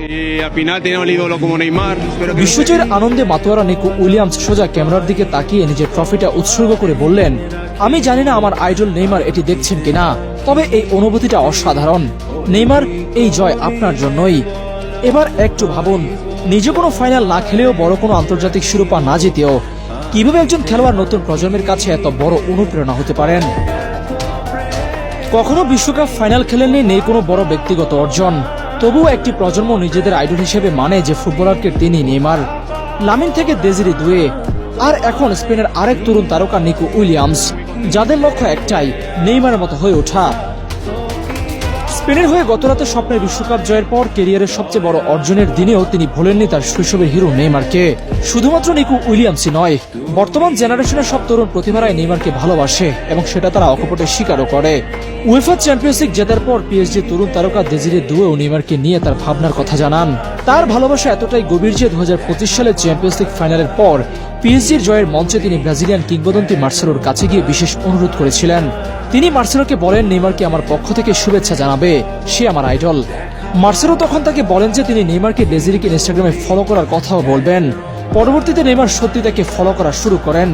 Al final tenemos el ídolo como Neymar. বিশ্বজয়ের আনন্দে মাতোয়ারা Nico Williams সোজা ক্যামেরার দিকে তাকিয়ে নিজের ট্রফিটা উৎসর্গ করে বললেন, আমি জানি না আমার আইডল নেইমার এটি দেখছেন কিনা, তবে এই অনুভূতিটা অসাধারণ। নেইমার, এই জয় আপনার জন্যই। এবার একটু ভাবুন, নিজে কোনো ফাইনাল না খেলেও বড় কোনো আন্তর্জাতিক শিরোপা না জিতেও কিভাবে একজন খেলোয়াড় নতুন প্রজন্মের কাছে এত বড় অনুপ্রেরণা হতে পারেন। কখনো বিশ্বকাপ ফাইনাল খেলেননি, নেই কোনো বড় ব্যক্তিগত অর্জন, তবুও একটি প্রজন্ম নিজেদের আইডল হিসেবে মানে যে ফুটবলারকে তিনি নেইমার। লামিন থেকে দেজিরি দুয়ে, আর এখন স্পেনের আরেক তরুণ তারকা নিকো উইলিয়ামস, যাদের লক্ষ্য একটাই, নেইমারের মতো হয়ে ওঠা। স্পেনের হয়ে গতরাতে স্বপ্নের বিশ্বকাপ জয়ের পর ক্যারিয়ারের সবচেয়ে বড় অর্জনের দিনেও তিনি ভোলেননি তার শৈশবের হিরো নেইমারকে। শুধুমাত্র নিকো উইলিয়ামসই নয়, বর্তমান জেনারেশনের সব তরুণ প্রতিভারাই নেইমারকে ভালোবাসে এবং সেটা তারা অকপটে স্বীকারও করে। উয়েফা চ্যাম্পিয়ন্স লিগ জেতার পর পিএসজি তরুণ তারকা দেজিরে দুয়েও নেইমারকে নিয়ে তার ভাবনার কথা জানান। তার ভালোবাসা এতটাই গভীর যে 2025 সালের চ্যাম্পিয়ন্স লিগ ফাইনালের পর পিএসজির জয়ের মঞ্চে তিনি ব্রাজিলিয়ান কিংবদন্তি মার্সেলোর কাছে গিয়ে বিশেষ অনুরোধ করেছিলেন। তিনি মার্সেলোকে বলেন, নেইমারকে আমার পক্ষ থেকে শুভেচ্ছা জানাবে, সে আমার আইডল। মার্সেলো তখন তাকে বলেন যে তিনি নেইমারকে ডেজিরিকে ইনস্টাগ্রামে ফলো করার কথাও বলবেন। পরবর্তীতে নেইমার সত্যি তাকে ফলো করা শুরু করেন।